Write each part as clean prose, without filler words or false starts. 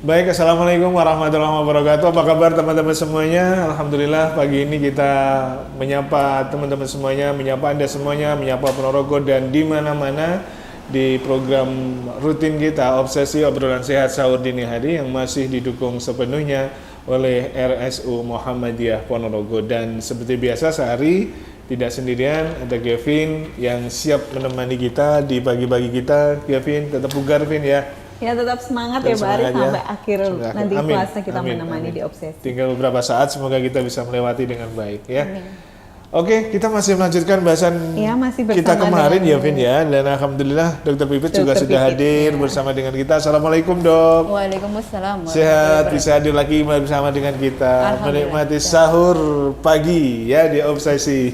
Baik, Assalamualaikum warahmatullahi wabarakatuh. Apa kabar teman-teman semuanya? Alhamdulillah pagi ini kita menyapa teman-teman semuanya, menyapa Anda semuanya, menyapa Ponorogo dan di mana-mana di program rutin kita Obsesi Obrolan Sehat Sahur Dini Hari yang masih didukung sepenuhnya oleh RSU Muhammadiyah Ponorogo. Dan seperti biasa sehari tidak sendirian, ada Kevin yang siap menemani kita di pagi-pagi kita. Kevin tetap bugar, Vin ya. Ya tetap semangat ya Pak Ari sampai akhir nanti Amin. puasa kita Amin. menemani Amin. di Obsesi. Tinggal beberapa saat, semoga kita bisa melewati dengan baik ya. Amin. Oke, kita masih melanjutkan bahasan Ya, masih kita kemarin dengan ya Vin ya. Dan Alhamdulillah Dr. Pipit juga sudah hadir bersama dengan kita. Assalamualaikum Dok. Waalaikumsalam. Sehat, bisa hadir lagi bersama dengan kita. Menikmati sahur pagi ya di Obsesi.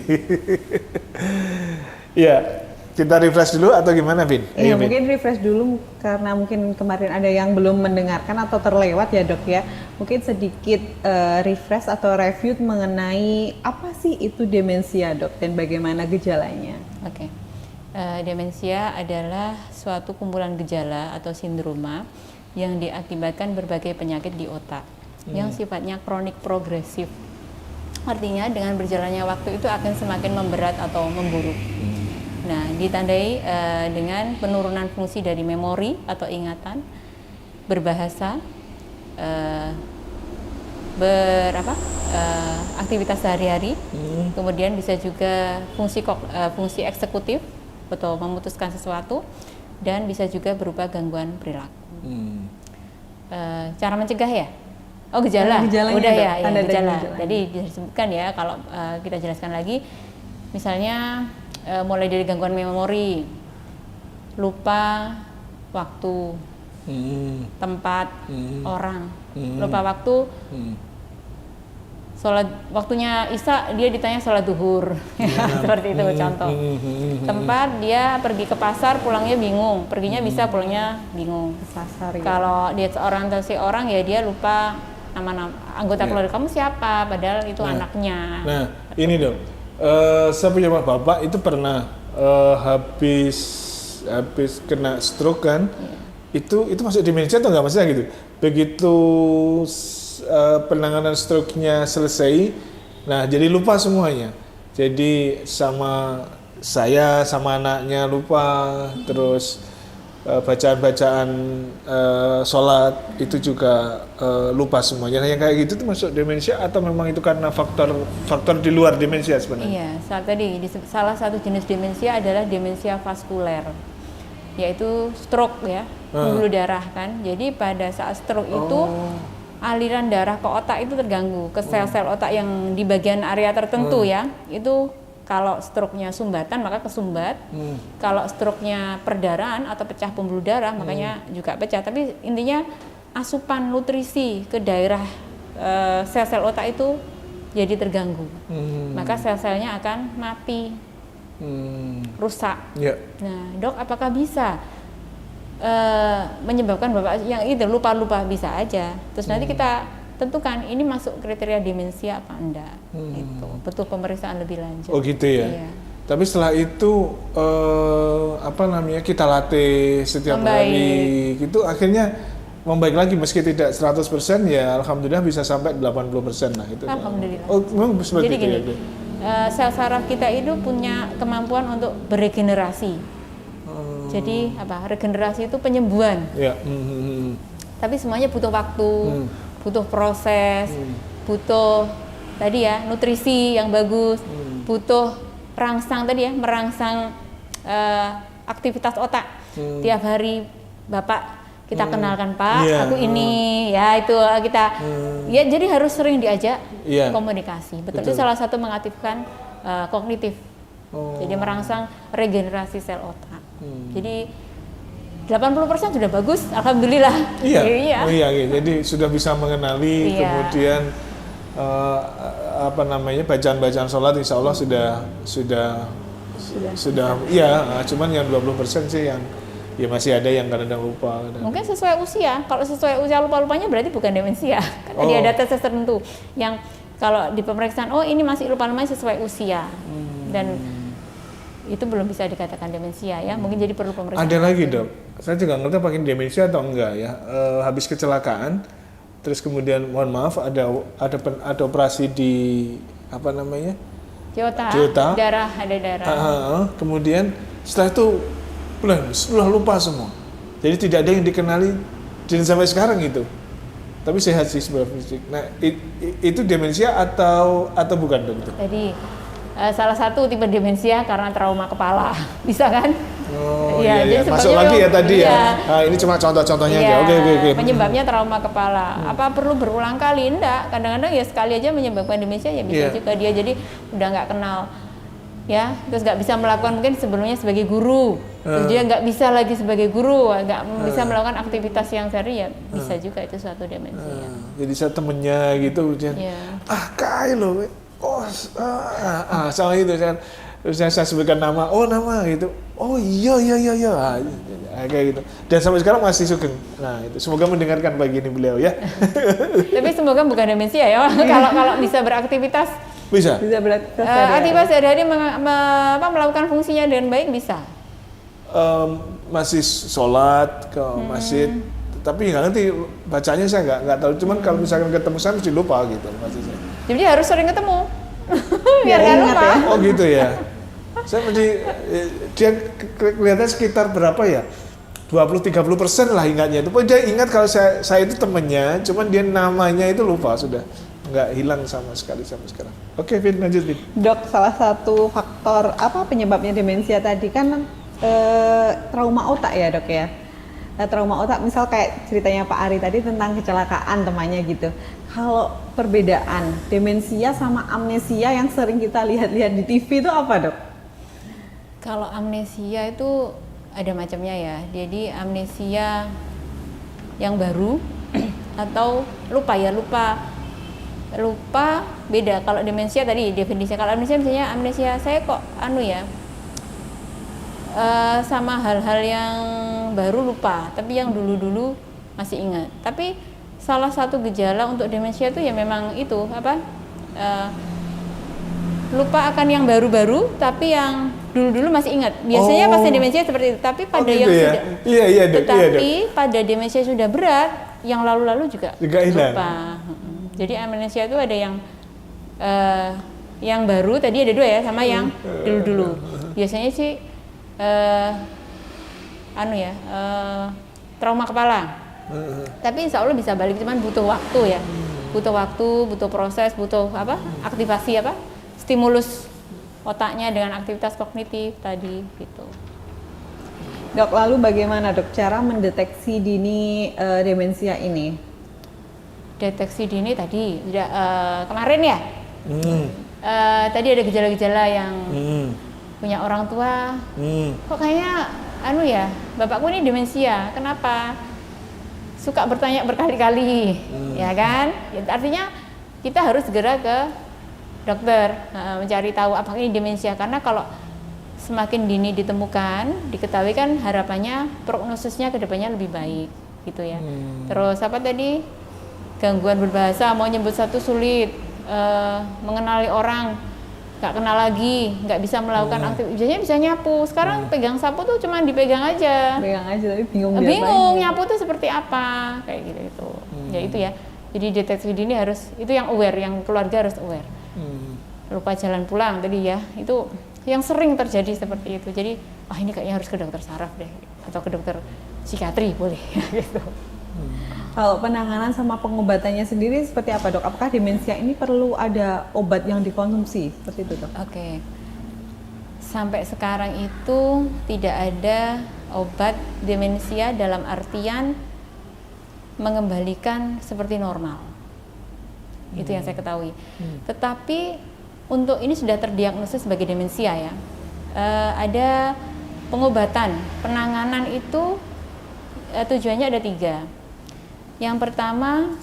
Ya. Kita refresh dulu atau gimana, Vin? Iya, mungkin refresh dulu karena mungkin kemarin ada yang belum mendengarkan atau terlewat ya Dok ya. Mungkin sedikit refresh atau review mengenai apa sih itu demensia Dok dan bagaimana gejalanya. Oke. Demensia adalah suatu kumpulan gejala atau sindroma yang diakibatkan berbagai penyakit di otak yang sifatnya kronik progresif. Artinya dengan berjalannya waktu itu akan semakin memberat atau memburuk. Nah, ditandai dengan penurunan fungsi dari memori atau ingatan, berbahasa, aktivitas sehari-hari, kemudian bisa juga fungsi eksekutif atau memutuskan sesuatu, dan bisa juga berupa gangguan perilaku. Cara mencegah ya? Oh, gejala. Udah ya, gejala. Jadi disebutkan ya, kalau kita jelaskan lagi, misalnya mulai dari gangguan memori, lupa waktu, tempat, orang, lupa waktu, sholat waktunya Isya dia ditanya sholat duhur, seperti itu contoh. Tempat dia pergi ke pasar pulangnya bingung, perginya bisa pulangnya bingung. Pasar. Ya. Kalau dia seorang atau seorang ya dia lupa nama anggota keluarga kamu siapa, padahal itu anaknya. Nah, ini dong. Saya punya bapak itu pernah habis kena stroke kan, itu masuk demensia atau nggak maksudnya gitu. Begitu penanganan stroke-nya selesai, nah jadi lupa semuanya. Jadi sama saya sama anaknya lupa, terus bacaan-bacaan sholat itu juga lupa semuanya. Yang kayak gitu tuh masuk demensia atau memang itu karena faktor di luar demensia sebenarnya? Iya, salah satu jenis demensia adalah demensia vaskuler, yaitu stroke ya, pembuluh darah kan. Jadi pada saat stroke itu aliran darah ke otak itu terganggu, ke sel-sel otak yang di bagian area tertentu ya, itu kalau stroke-nya sumbatan maka kesumbat, kalau stroke-nya perdarahan atau pecah pembuluh darah makanya juga pecah. Tapi intinya asupan nutrisi ke daerah sel-sel otak itu jadi terganggu, maka sel-selnya akan mati, rusak. Nah, Dok, apakah bisa menyebabkan Bapak yang itu lupa-lupa? Bisa aja. Terus nanti kita tentukan ini masuk kriteria demensia apa enggak. Itu butuh pemeriksaan lebih lanjut. Oh gitu ya. Iya. Tapi setelah itu kita latih setiap hari gitu, akhirnya membaik lagi meski tidak 100% ya, alhamdulillah bisa sampai 80% lah itu. Alhamdulillah. Oh, memang seperti jadi itu gini, ya. Sel saraf kita itu punya kemampuan untuk beregenerasi. Jadi regenerasi itu penyembuhan. Ya. Tapi semuanya butuh waktu, butuh proses, butuh tadi ya nutrisi yang bagus, butuh merangsang aktivitas otak. Tiap hari Bapak kita kenalkan Pak, aku ini ya itu kita ya, jadi harus sering diajak komunikasi. Betul. Itu salah satu mengaktifkan kognitif. Jadi merangsang regenerasi sel otak. Jadi 80% sudah bagus, alhamdulillah. Iya. Jadi sudah bisa mengenali, kemudian bacaan-bacaan sholat, insya Allah sudah. Iya. Cuman yang 20% sih yang masih ada yang kadang-kadang lupa. Mungkin sesuai usia. Kalau sesuai usia lupa-lupanya berarti bukan demensia. Kan tadi ada tes tertentu yang kalau di pemeriksaan ini masih lupa-lupanya sesuai usia dan itu belum bisa dikatakan demensia ya. Mungkin jadi perlu pemeriksaan. Ada lagi Dok. saya juga ngerti apa ini demensia atau enggak ya. Habis kecelakaan, terus kemudian mohon maaf ada operasi di apa namanya? Jota. Darah, ada darah. Kemudian setelah itu sudah lupa semua. Jadi tidak ada yang dikenali dan sampai sekarang itu. Tapi sehat sih secara fisik. Nah, itu demensia atau bukan dokter? Jadi salah satu tipe demensia karena trauma kepala, bisa kan? Oh iya. Masuk lagi ya tadi ya. Nah, ini cuma contoh-contohnya aja. Oke. Penyebabnya trauma kepala. Apa perlu berulang kali? Enggak. Kadang-kadang ya sekali aja menyebabkan demensia ya bisa juga dia jadi udah nggak kenal. Ya, terus nggak bisa melakukan mungkin sebelumnya sebagai guru, terus dia nggak bisa lagi sebagai guru, nggak bisa melakukan aktivitas yang sehari ya bisa juga itu suatu demensia. Jadi saya temennya gitu, kayak lo, sama itu kan, terus saya sebutkan nama, nama gitu, iya, kayak gitu, dan sampai sekarang masih sugeng. Nah itu semoga mendengarkan pagi ini beliau ya. Tapi semoga bukan demensia ya, kalau bisa beraktivitas. Bisa beraktivitas aktivitas sehari-hari melakukan fungsinya dengan baik bisa. Masih sholat ke masjid, tapi nggak ngerti bacanya saya nggak tahu. Cuman kalau misalkan ketemu saya mesti lupa gitu maksudnya. Jadi harus sering ketemu biar nggak lupa. Ya? Oh gitu ya. Saya mesti dia kelihatannya sekitar berapa ya? 20-30% lah ingatnya itu. Dia ingat kalau saya itu temennya, cuman dia namanya itu lupa sudah. Nggak hilang sama sekali sampai sekarang. Oke, Vin, lanjut, Vin. Dok, salah satu faktor penyebabnya demensia tadi kan trauma otak ya, Dok ya. Trauma otak, misal kayak ceritanya Pak Ari tadi tentang kecelakaan temannya gitu. Kalau perbedaan demensia sama amnesia yang sering kita lihat-lihat di TV itu apa, Dok? Kalau amnesia itu ada macamnya ya. Jadi amnesia yang baru atau lupa beda. Kalau demensia tadi definisinya, kalau amnesia misalnya amnesia saya kok sama hal-hal yang baru lupa, tapi yang dulu masih ingat. Tapi salah satu gejala untuk demensia itu ya memang itu lupa akan yang baru-baru, tapi yang dulu masih ingat. Biasanya pasien demensia seperti itu, tapi pada yang ya? sudah pada demensia sudah berat, yang lalu-lalu juga lupa. Jadi amnesia itu ada yang baru tadi ada 2 ya, sama yang dulu. Biasanya sih trauma kepala. Tapi insya Allah bisa balik, cuman butuh waktu ya. Butuh proses, butuh aktivasi stimulus otaknya dengan aktivitas kognitif tadi gitu. Dok, lalu bagaimana Dok cara mendeteksi dini demensia ini? Deteksi dini tadi kemarin ya. Tadi ada gejala-gejala yang punya orang tua. Kok kayaknya bapakku ini demensia. Kenapa? Suka bertanya berkali-kali, ya kan? Ya, artinya kita harus segera ke dokter mencari tahu apakah ini demensia. Karena kalau semakin dini ditemukan, diketahui kan harapannya prognosisnya ke depannya lebih baik, gitu ya. Terus tadi? Gangguan berbahasa, mau nyebut satu sulit, mengenali orang nggak kenal lagi, nggak bisa melakukan aktivitas. Biasanya bisa nyapu, sekarang pegang sapu tuh cuma dipegang aja. Tapi bingung nyapu tuh seperti apa, kayak gitu. Ya itu ya. Jadi deteksi dini harus, itu yang aware, yang keluarga harus aware. Lupa jalan pulang tadi ya, itu yang sering terjadi seperti itu. Jadi ini kayaknya harus ke dokter saraf deh, atau ke dokter psikiatri boleh gitu. Kalau penanganan sama pengobatannya sendiri seperti apa, Dok? Apakah demensia ini perlu ada obat yang dikonsumsi seperti itu, Dok? Oke. Sampai sekarang itu tidak ada obat demensia dalam artian mengembalikan seperti normal. Itu yang saya ketahui. Tetapi untuk ini sudah terdiagnosis sebagai demensia ya. Ada pengobatan, penanganan itu tujuannya ada 3. Yang pertama,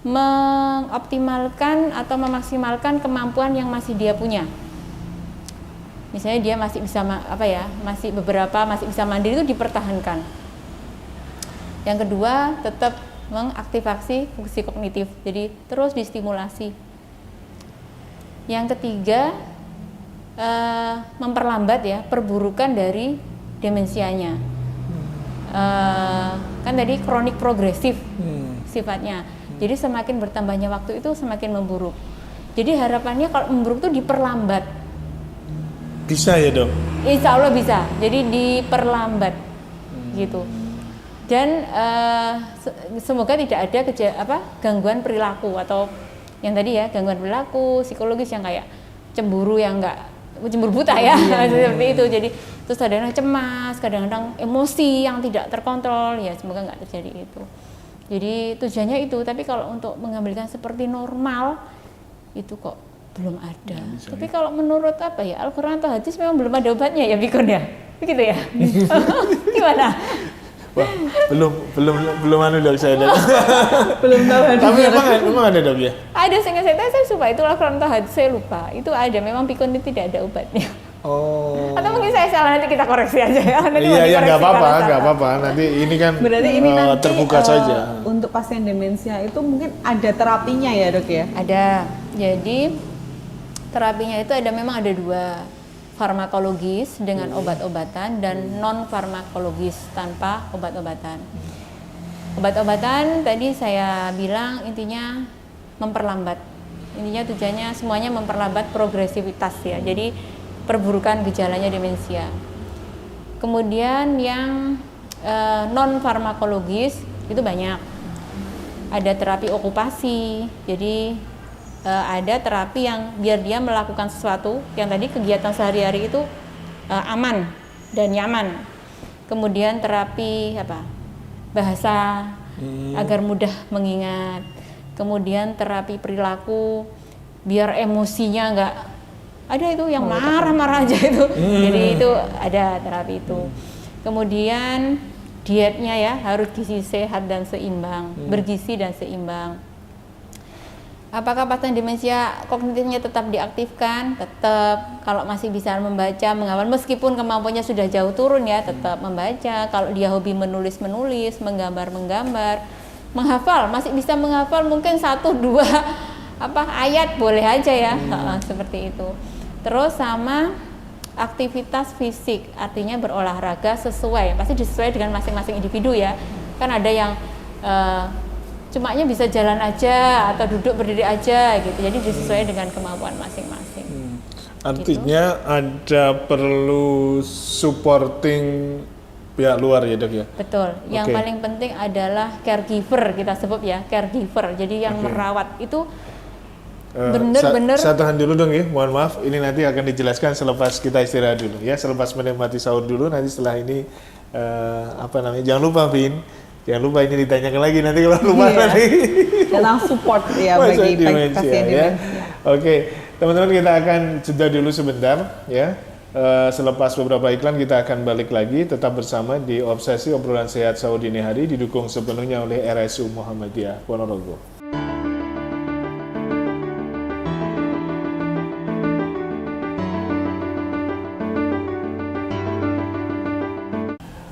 mengoptimalkan atau memaksimalkan kemampuan yang masih dia punya. Misalnya dia masih bisa masih bisa mandiri, itu dipertahankan. Yang kedua, tetap mengaktifasi fungsi kognitif, jadi terus distimulasi. Yang ketiga, memperlambat ya perburukan dari demensianya. kan tadi kronik progresif sifatnya. Jadi semakin bertambahnya waktu itu semakin memburuk. Jadi harapannya kalau memburuk itu diperlambat. Bisa ya dok? Insya Allah bisa. Jadi diperlambat gitu. Dan semoga tidak ada gangguan perilaku atau yang tadi ya gangguan perilaku psikologis yang kayak cemburu yang cemburu buta ya seperti itu. Jadi terus kadang-kadang cemas, kadang-kadang emosi yang tidak terkontrol, ya semoga nggak terjadi itu. Jadi tujuannya itu. Tapi kalau untuk mengembalikan seperti normal itu kok belum ada. Tapi kalau menurut Al-Quran atau hadis memang belum ada obatnya ya Bikon ya, begitu ya? Gimana? Wah, belum anu dok saya dok. Belum tahu hadisnya. Tapi emang ada dok ya? Ada, saya lupa itu Al-Quran atau hadis, saya lupa. Itu ada, memang Bikon ini tidak ada obatnya. Oh. Atau mungkin saya salah, nanti kita koreksi aja ya. Iya, nggak apa-apa. Nanti ini kan berarti ini nanti, terbuka saja. Untuk pasien demensia itu mungkin ada terapinya ya dok ya? Ada. Jadi terapinya itu memang ada dua, farmakologis dengan obat-obatan dan non farmakologis tanpa obat-obatan. Obat-obatan tadi saya bilang intinya memperlambat. Intinya tujuannya semuanya memperlambat progresivitas ya. Jadi perburukan gejalanya demensia. Kemudian yang non farmakologis itu banyak. Ada terapi okupasi. Jadi ada terapi yang biar dia melakukan sesuatu yang tadi kegiatan sehari-hari itu aman dan nyaman. Kemudian terapi bahasa agar mudah mengingat. Kemudian terapi perilaku biar emosinya nggak ada itu yang marah-marah aja itu. Jadi itu ada terapi itu. Kemudian dietnya ya harus gizi sehat dan seimbang, bergizi dan seimbang. Apakah pasien demensia kognitifnya tetap diaktifkan? Tetap. Kalau masih bisa membaca, menghafal, meskipun kemampuannya sudah jauh turun ya, tetap membaca. Kalau dia hobi menulis, menggambar, menghafal, masih bisa menghafal mungkin 1-2 ayat boleh aja ya, seperti itu. Terus sama aktivitas fisik, artinya berolahraga sesuai, pasti disesuaikan dengan masing-masing individu ya. Kan ada yang cumanya bisa jalan aja atau duduk berdiri aja gitu, jadi disesuaikan dengan kemampuan masing-masing. Artinya gitu. Ada perlu supporting pihak luar ya dok ya? Betul, yang paling penting adalah caregiver, kita sebut ya caregiver, jadi yang merawat itu benar-benar. Saya tahan dulu dong ya, mohon maaf, ini nanti akan dijelaskan selepas kita istirahat dulu ya, selepas menikmati sahur dulu, nanti setelah ini jangan lupa Vin. Jangan lupa ini ditanyakan lagi nanti kalau lupa nanti. Tentang support ya bagi pasien demensia. Oke, teman-teman kita akan jeda dulu sebentar ya. Selepas beberapa iklan kita akan balik lagi, tetap bersama di Obsesi Obrolan Sehat Sahur Dini Hari, didukung sepenuhnya oleh RSU Muhammadiyah Ponorogo.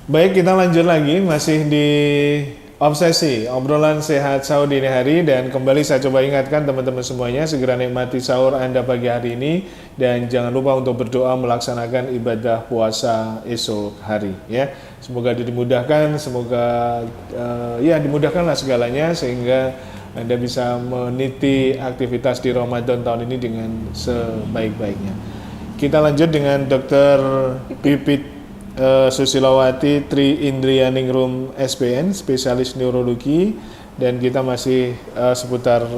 Baik, kita lanjut lagi, masih di Obsesi Obrolan Sehat Sahur Dini Hari, dan kembali saya coba ingatkan teman-teman semuanya, segera nikmati sahur Anda pagi hari ini, dan jangan lupa untuk berdoa melaksanakan ibadah puasa esok hari ya. Semoga dimudahkan, semoga dimudahkanlah segalanya sehingga Anda bisa meniti aktivitas di Ramadan tahun ini dengan sebaik-baiknya. Kita lanjut dengan Dr. Pipit Susilawati Tri Indrianingrum SPN, spesialis neurologi, dan kita masih seputar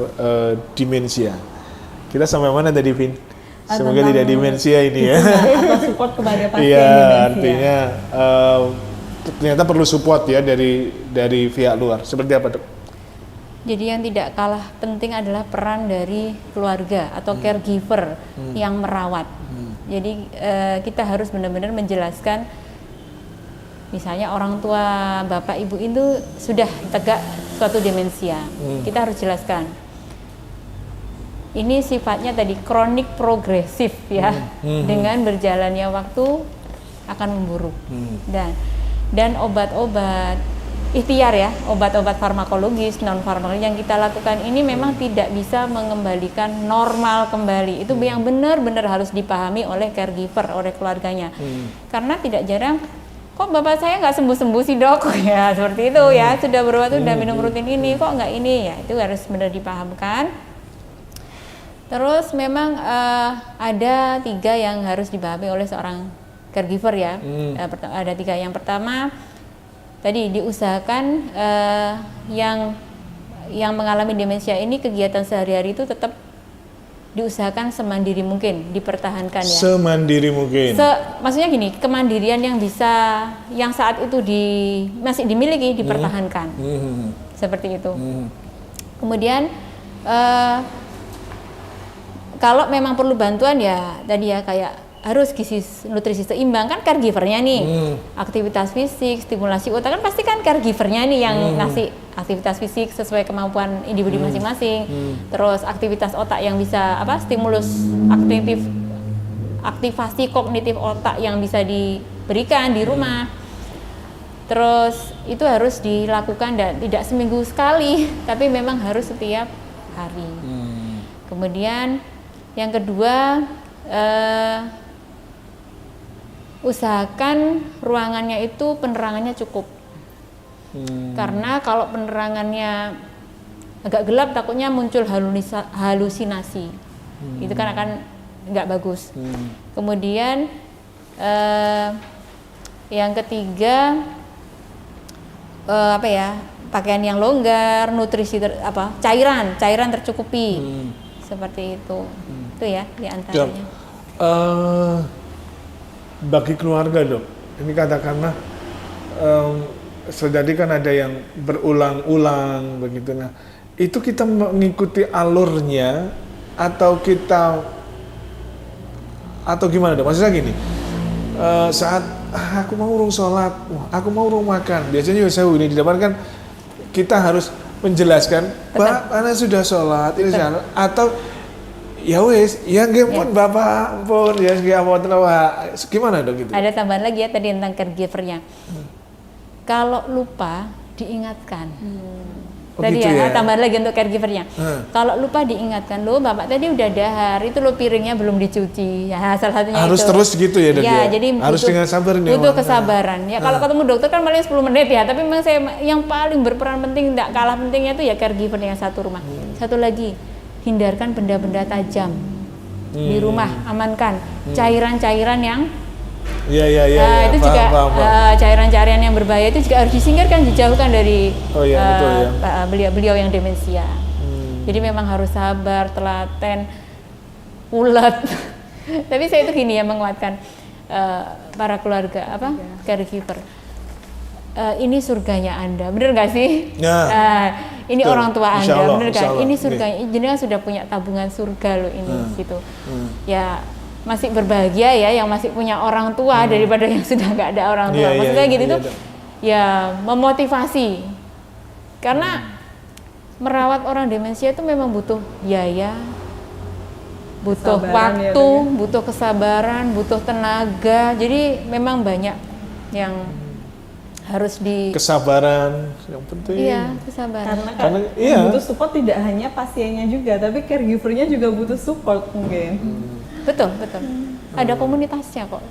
demensia. Kita sampai mana tadi, Vin? Semoga tidak demensia ini ya. Atau support kepada pasien iya, demensia. artinya ternyata perlu support ya dari pihak luar. Seperti apa, Dok? Jadi yang tidak kalah penting adalah peran dari keluarga atau caregiver yang merawat. Jadi kita harus benar-benar menjelaskan, misalnya orang tua bapak ibu itu sudah tegak suatu demensia, kita harus jelaskan ini sifatnya tadi kronik progresif ya, dengan berjalannya waktu akan memburuk. Dan obat-obat ikhtiar ya, obat-obat farmakologis, non farmakologis yang kita lakukan ini memang tidak bisa mengembalikan normal kembali. Itu yang benar-benar harus dipahami oleh caregiver, oleh keluarganya. Karena tidak jarang kok bapak saya nggak sembuh-sembuh sih dok? Ya seperti itu ya, sudah berobat, sudah minum rutin ini, kok nggak ini ya, itu harus benar dipahamkan. Terus memang ada 3 yang harus dipahami oleh seorang caregiver ya. Ada 3. Yang pertama tadi diusahakan yang mengalami demensia ini kegiatan sehari-hari itu tetap diusahakan semandiri mungkin, dipertahankan ya. Semandiri mungkin. Maksudnya gini, kemandirian yang saat itu masih dimiliki dipertahankan. Seperti itu. Kemudian kalau memang perlu bantuan ya tadi ya kayak harus nutrisi seimbang kan caregivernya nih, aktivitas fisik, stimulasi otak kan pasti kan caregivernya nih yang ngasih aktivitas fisik sesuai kemampuan individu masing-masing, terus aktivitas otak yang bisa stimulus aktivasi kognitif otak yang bisa diberikan di rumah, terus itu harus dilakukan dan tidak seminggu sekali, tapi memang harus setiap hari. Kemudian yang kedua usahakan ruangannya itu penerangannya cukup, karena kalau penerangannya agak gelap takutnya muncul halusinasi, itu kan akan nggak bagus. Kemudian yang ketiga pakaian yang longgar, nutrisi cairan tercukupi, seperti itu ya diantaranya. Bagi keluarga dok, ini katakanlah jadi kan ada yang berulang-ulang begitu, nah itu kita mengikuti alurnya atau gimana dok? Maksudnya gini, saat aku mau urung sholat, aku mau urung makan, biasanya ini di depan kan kita harus menjelaskan, Pak, anak sudah sholat, ini atau ya wes, ya pun bapak pun ya gimana dong gitu? Ada tambahan lagi ya tadi tentang caregivernya. Kalau lupa diingatkan. Tadi gitu ya? Tambahan lagi untuk caregivernya. Kalau lupa diingatkan, lo bapak tadi udah dahar, itu lo piringnya belum dicuci. Ya salah satunya harus itu. Terus gitu ya dok ya? Jadi harus dengan sabar nih. Butuh kesabaran. Ya kalau ketemu dokter kan paling 10 menit ya, tapi memang yang paling berperan penting, tidak kalah pentingnya itu ya caregiver yang satu rumah. Satu lagi, hindarkan benda-benda tajam di rumah, amankan cairan-cairan yang itu paham, juga paham. Cairan-cairan yang berbahaya itu juga harus disingkirkan, dijauhkan dari betul, ya. beliau yang demensia. Jadi memang harus sabar, telaten, ulet. Tapi saya itu gini ya, menguatkan para keluarga caregiver. Ini surganya Anda, bener nggak sih? Ini betul. Orang tua Anda, bener kan? Ini surganya, jenengan sudah punya tabungan surga loh ini, gitu. Ya masih berbahagia ya, yang masih punya orang tua daripada yang sudah nggak ada orang tua. Maksudnya gitu tuh, ya memotivasi. Karena merawat orang demensia itu memang butuh biaya, butuh waktu, butuh kesabaran, butuh tenaga. Jadi memang banyak yang harus kesabaran yang penting. Iya, kesabaran. Karena butuh support tidak hanya pasiennya juga, tapi caregivernya juga butuh support mungkin. Betul. Ada komunitasnya kok.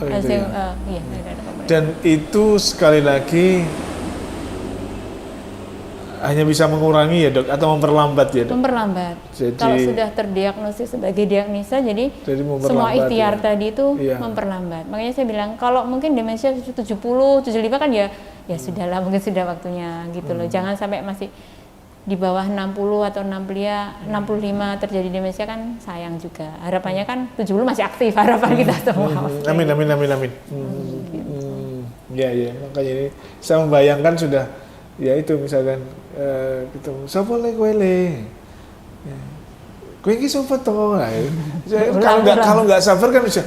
Iya, ada komunitas. Dan itu sekali lagi hanya bisa mengurangi ya dok, atau memperlambat ya dok? Memperlambat. Jadi, kalau sudah terdiagnosis sebagai diagnosa, jadi semua ikhtiar tadi itu memperlambat. Makanya saya bilang kalau mungkin demensia 70, 75 kan ya sudahlah, mungkin sudah waktunya gitu loh. Jangan sampai masih di bawah 60 atau 65 terjadi demensia, kan sayang juga. Harapannya kan 70 masih aktif, harapan kita semua. Amin. Ya, makanya ini saya membayangkan sudah ya itu misalkan kita sapa le kowe le. Kowe iki sapa to? Kalau nggak sabar kan bisa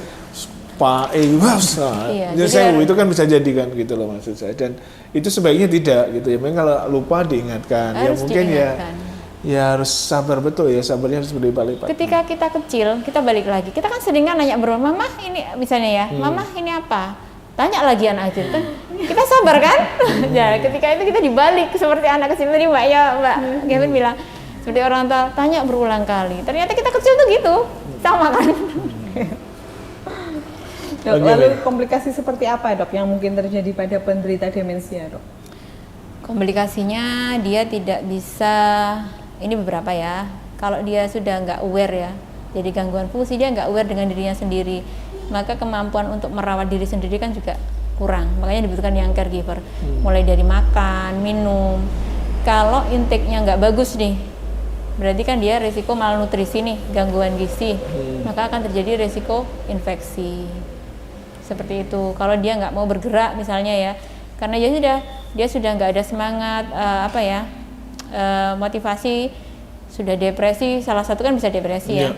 Pak itu kan bisa jadi kan gitu loh maksud saya, dan itu sebaiknya tidak gitu ya. Memang kalau lupa diingatkan, harus ya mungkin diingatkan. ya harus sabar, betul ya, sabarnya harus berlipat-lipat. Ketika kita kecil, kita balik lagi, kita kan sering kan nanya berulang, Mama ini misalnya ya, Mama ini apa? Tanya lagi anak kecil kan, kita sabar kan? Ya ketika itu kita dibalik seperti anak kecil tadi Mbak Gavin bilang, seperti orang tua tanya berulang kali. Ternyata kita kecil tuh gitu, sama kan? Dok, Oke, lalu nih. komplikasi seperti apa dok yang mungkin terjadi pada penderita demensia dok? Komplikasinya dia tidak bisa, ini beberapa ya, kalau dia sudah nggak aware ya, jadi gangguan fungsi, dia nggak aware dengan dirinya sendiri, maka kemampuan untuk merawat diri sendiri kan juga kurang, makanya dibutuhkan yang caregiver, mulai dari makan, minum. Kalau intake-nya nggak bagus nih, berarti kan dia resiko malnutrisi nih, gangguan gizi, maka akan terjadi resiko infeksi. Seperti itu. Kalau dia nggak mau bergerak misalnya ya, karena dia sudah nggak ada semangat, motivasi, sudah depresi, salah satu kan bisa depresi ya.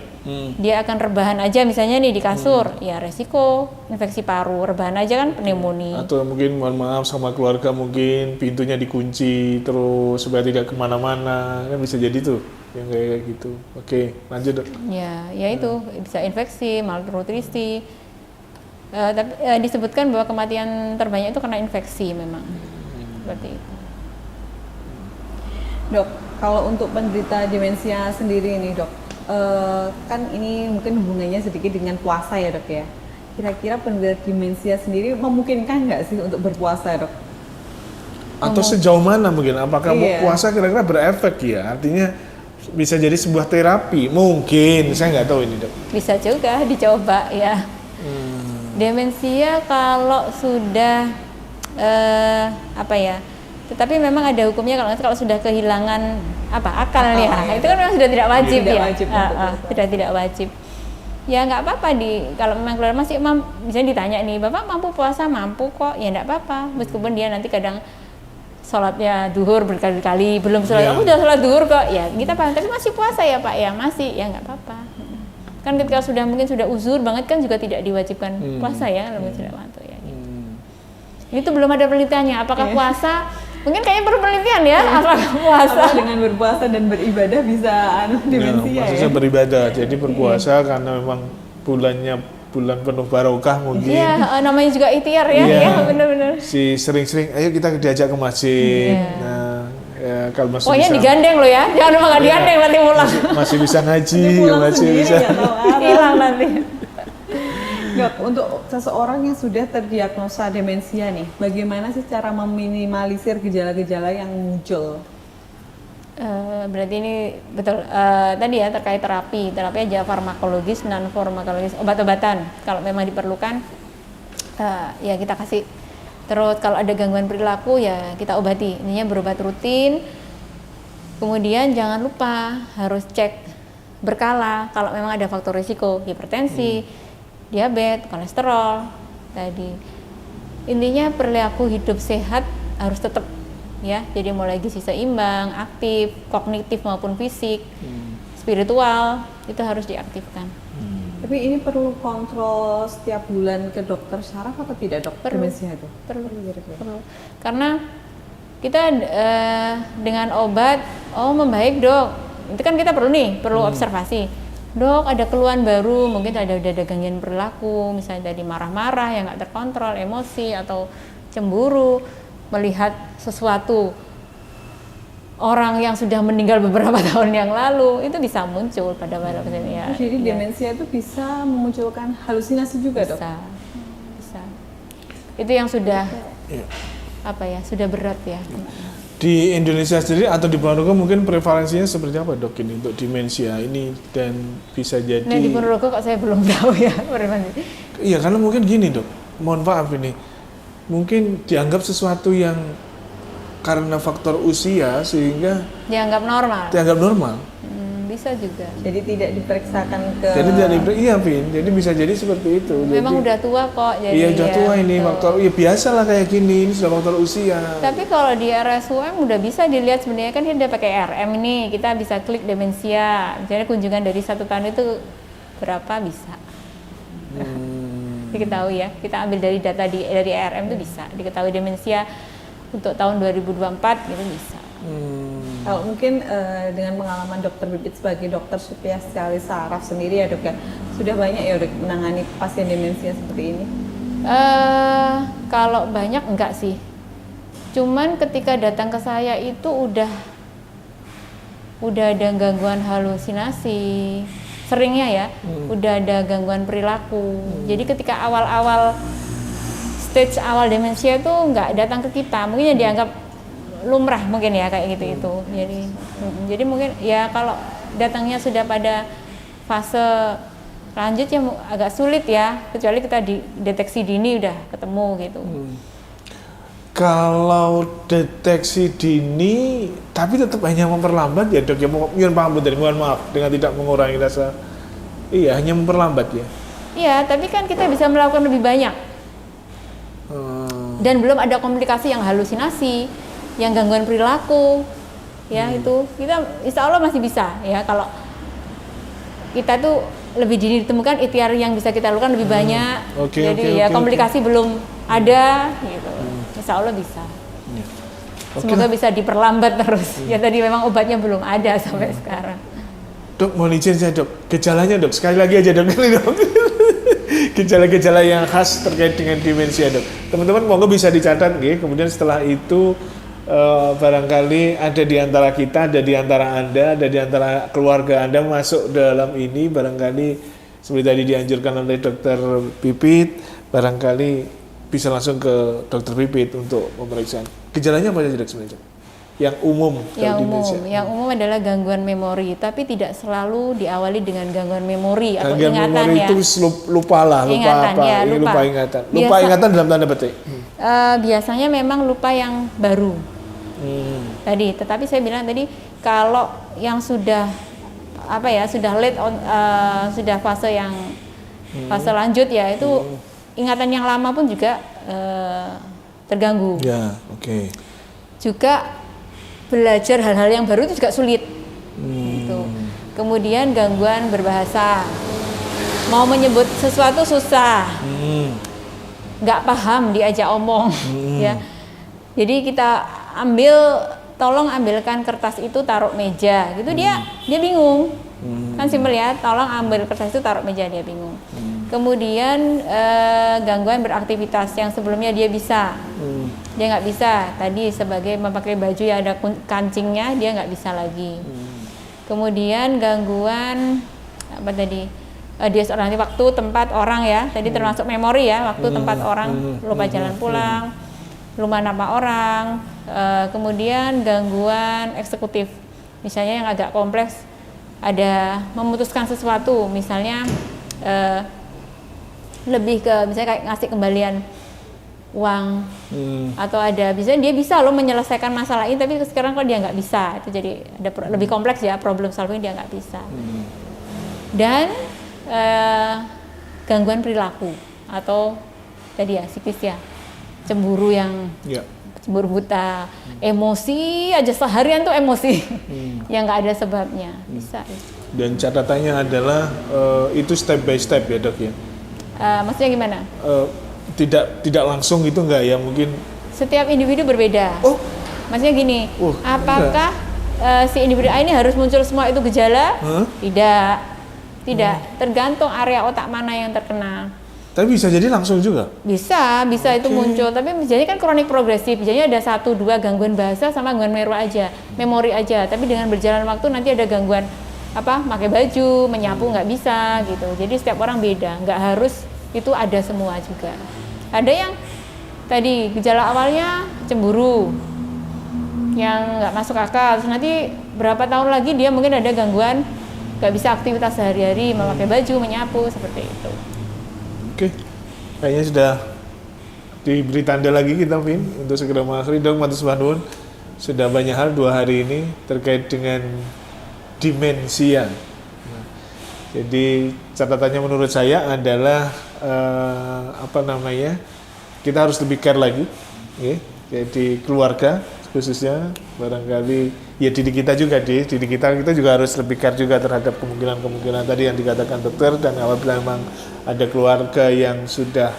Dia akan rebahan aja misalnya nih di kasur, ya resiko infeksi paru, rebahan aja kan pneumonia. Atau mungkin mohon maaf sama keluarga mungkin pintunya dikunci terus supaya tidak kemana-mana, kan bisa jadi tuh yang kayak gitu. Oke, lanjut dok. Ya itu bisa infeksi, malnutrisi. Tapi disebutkan bahwa kematian terbanyak itu karena infeksi memang. Seperti itu. Dok, kalau untuk penderita demensia sendiri nih dok, kan ini mungkin hubungannya sedikit dengan puasa ya dok ya. Kira-kira penderita demensia sendiri memungkinkan nggak sih untuk berpuasa dok? Atau sejauh mana mungkin? Apakah Iya. puasa kira-kira berefek ya? Artinya bisa jadi sebuah terapi. Mungkin, saya nggak tahu ini dok. Bisa juga dicoba ya. Demensia kalau sudah tetapi memang ada hukumnya kalau sudah kehilangan akal ya. Itu kan memang sudah tidak wajib Tidak ya. wajib, betul. Sudah tidak wajib. Ya nggak apa-apa kalau memang keluar masih misalnya ditanya nih, Bapak mampu puasa? Mampu kok. Ya nggak apa-apa. Meskipun dia nanti kadang sholatnya duhur berkali-kali, belum sholat, aku udah sholat duhur kok. Ya kita paham, tapi masih puasa ya Pak? Ya masih, ya nggak apa-apa. Kan ketika mungkin sudah uzur banget kan juga tidak diwajibkan puasa ya, kalau sudah mantu ya. Itu belum ada penelitiannya, apakah puasa, mungkin kayaknya perlu penelitian ya, apakah puasa. Apa dengan berpuasa dan beribadah bisa demensia ya? Maksudnya beribadah, jadi berpuasa karena memang bulan penuh barokah mungkin. Iya, namanya juga ikhtiar ya, Iya. ya benar-benar. Si sering-sering, ayo kita diajak ke masjid. Iya. Nah, ya, kalau masih Pokoknya bisa, digandeng loh ya, jangan lupa nggak digandeng nanti pulang. masih bisa ngaji, Nanti pulang masih sendiri bisa. nggak tahu arah. Hilang nanti. Dok, untuk seseorang yang sudah terdiagnosa demensia nih, bagaimana sih cara meminimalisir gejala-gejala yang muncul? Berarti ini betul tadi ya terkait terapi aja farmakologis, non farmakologis, obat-obatan kalau memang diperlukan ya kita kasih. Terus kalau ada gangguan perilaku ya kita obati, ininya berobat rutin. Kemudian jangan lupa harus cek berkala kalau memang ada faktor risiko hipertensi, diabetes, kolesterol tadi. Intinya perilaku hidup sehat harus tetap ya, jadi mulai gizi seimbang, aktif, kognitif maupun fisik, spiritual itu harus diaktifkan. Tapi ini perlu kontrol setiap bulan ke dokter syaraf atau tidak dok? Perlu. Demensia itu? Perlu. kira-kira. Perlu. Karena kita dengan obat, membaik dok, itu kan kita perlu observasi. Dok ada keluhan baru, mungkin ada gangguan perilaku, misalnya tadi marah-marah yang nggak terkontrol, emosi atau cemburu, melihat sesuatu orang yang sudah meninggal beberapa tahun yang lalu, itu bisa muncul pada pasien ya. Jadi ya. demensia itu bisa memunculkan halusinasi juga dok? Bisa. Itu yang sudah Iya. sudah berat ya. Di Indonesia sendiri atau di Ponorogo mungkin prevalensinya seperti apa dok ini untuk demensia ini, dan bisa jadi. Nah di Ponorogo kok saya belum tahu ya prevalensi. Iya, karena mungkin gini dok, mohon maaf ini, mungkin dianggap sesuatu yang karena faktor usia sehingga Dianggap normal. normal. Bisa juga. Jadi tidak diperiksakan ke... Jadi iya Vin, jadi bisa jadi seperti itu. Memang Jadi, udah tua kok. Jadi iya udah tua ini betul. faktor, iya biasalah kayak gini, ini sudah faktor usia. Tapi kalau di RSUM udah bisa dilihat sebenarnya kan dia pakai RM ini, kita bisa klik demensia. Misalnya kunjungan dari 1 tahun itu berapa bisa. Diketahui ya, kita ambil dari data dari RM itu bisa diketahui demensia untuk tahun 2024 gitu bisa. Kalau mungkin dengan pengalaman dokter Bibit sebagai dokter spesialis saraf sendiri ya dok ya, sudah banyak ya dok menangani pasien demensia seperti ini? Kalau banyak enggak sih, cuman ketika datang ke saya itu udah ada gangguan halusinasi, seringnya ya, udah ada gangguan perilaku. Jadi ketika awal-awal stage awal demensia itu nggak datang ke kita, mungkin ya dianggap lumrah mungkin ya kayak gitu itu. Jadi mungkin ya kalau datangnya sudah pada fase lanjut ya agak sulit ya, kecuali kita deteksi dini udah ketemu gitu. Kalau deteksi dini, tapi tetap hanya memperlambat ya dok ya, mohon maaf dengan tidak mengurangi rasa, iya hanya memperlambat ya. Iya, tapi kan kita bisa melakukan lebih banyak. Dan belum ada komplikasi yang halusinasi, yang gangguan perilaku, ya itu kita insya Allah masih bisa ya kalau kita tuh lebih dini ditemukan, ikhtiar yang bisa kita lakukan lebih banyak. Jadi komplikasi belum ada gitu. Insya Allah bisa. Semoga bisa diperlambat terus. Ya tadi memang obatnya belum ada sampai sekarang. Dok, mohon izin saya dok, gejalanya dok, sekali lagi aja dok. Gejala-gejala yang khas terkait dengan demensia dok. Teman-teman monggo bisa dicatat nih. Kemudian setelah itu barangkali ada di antara kita, ada di antara Anda, ada di antara keluarga Anda masuk dalam ini, barangkali seperti tadi dianjurkan oleh Dokter Pipit, barangkali bisa langsung ke Dokter Pipit untuk pemeriksaan. Gejalanya apa saja dok sebenarnya? Yang umum yang umum adalah gangguan memori, tapi tidak selalu diawali dengan gangguan memori atau gangguan ingatan memori ya. Itu lupa ingatan. Lupa ingatan dalam tanda petik. Biasanya memang lupa yang baru. Tadi, tetapi saya bilang tadi kalau yang sudah sudah late on, sudah fase yang fase lanjut ya itu ingatan yang lama pun juga terganggu. Ya, oke. Juga belajar hal-hal yang baru itu juga sulit. Gitu. Kemudian gangguan berbahasa, mau menyebut sesuatu susah, nggak paham diajak omong, ya. Jadi kita tolong ambilkan kertas itu taruh meja, gitu dia bingung, kan simpel ya. Tolong ambil kertas itu taruh meja, dia bingung. Kemudian gangguan beraktivitas yang sebelumnya dia bisa, dia nggak bisa. Tadi sebagai memakai baju yang ada kancingnya, dia nggak bisa lagi. Kemudian gangguan apa tadi? Dia seorang waktu, tempat, orang ya. Tadi termasuk memori ya, waktu, tempat, orang, lupa jalan pulang, lupa nama orang. Kemudian gangguan eksekutif, misalnya yang agak kompleks, ada memutuskan sesuatu, misalnya lebih ke misalnya kayak ngasih kembalian uang, atau ada biasanya dia bisa loh menyelesaikan masalah ini, tapi sekarang kalau dia nggak bisa, itu jadi ada lebih kompleks ya, problem solving dia nggak bisa. Dan gangguan perilaku atau tadi ya psikis ya, cemburu yang cemburu buta, emosi aja seharian tuh emosi yang nggak ada sebabnya, bisa. Dan catatannya adalah itu step by step ya dok ya. Maksudnya gimana? Tidak langsung gitu nggak ya, mungkin setiap individu berbeda. Maksudnya gini, apakah si individu A ini harus muncul semua itu gejala? Tidak, tergantung area otak mana yang terkena. Tapi bisa jadi langsung juga? Bisa itu muncul, tapi jadi kan kronik progresif, jadi ada 1-2 gangguan bahasa sama gangguan memori aja, tapi dengan berjalan waktu nanti ada gangguan pakai baju, menyapu nggak bisa gitu. Jadi setiap orang beda, nggak harus itu ada semua juga. Ada yang tadi gejala awalnya cemburu, yang nggak masuk akal, terus nanti berapa tahun lagi dia mungkin ada gangguan nggak bisa aktivitas sehari-hari, memakai baju, menyapu, seperti itu. Oke, kayaknya sudah diberi tanda lagi kita Vin untuk segera mengakhiri. Dok, matur nuwun, sudah banyak hal 2 hari ini terkait dengan demensia. Jadi catatannya menurut saya adalah kita harus lebih care lagi, jadi keluarga khususnya, barangkali ya didik kita juga, didik kita juga harus lebih care juga terhadap kemungkinan tadi yang dikatakan dokter. Dan apabila memang ada keluarga yang sudah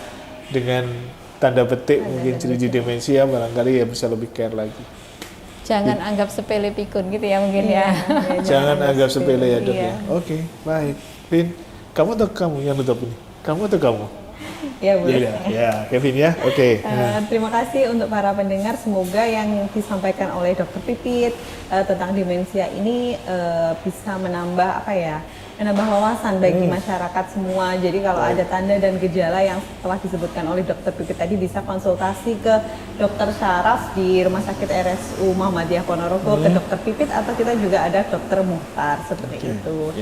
dengan tanda petik mungkin ciri-ciri demensia, barangkali ya bisa lebih care lagi. Jangan anggap sepele pikun gitu ya mungkin ya. Jangan anggap sepele ya dok ya. Oke, baik. Vin, kamu atau kamu yang nutup ini? Kamu atau kamu? Ya boleh. Ya, Kevin ya. Oke. Terima kasih untuk para pendengar. Semoga yang disampaikan oleh Dokter Pipit tentang demensia ini bisa menambah menambah wawasan bagi masyarakat semua. Jadi kalau ada tanda dan gejala yang telah disebutkan oleh Dokter Pipit tadi, bisa konsultasi ke Dokter Syaraf di Rumah Sakit RSU Muhammadiyah Ponorogo, ke Dokter Pipit, atau kita juga ada Dokter Muhtar seperti itu.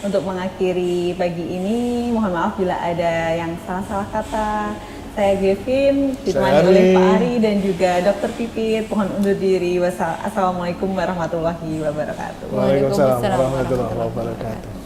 Untuk mengakhiri pagi ini, mohon maaf bila ada yang salah-salah kata. Saya Gevin, ditemani oleh Pak Ari dan juga Dokter Pipit. Mohon undur diri. Wassalamualaikum warahmatullahi wabarakatuh. Waalaikumsalam warahmatullahi wabarakatuh.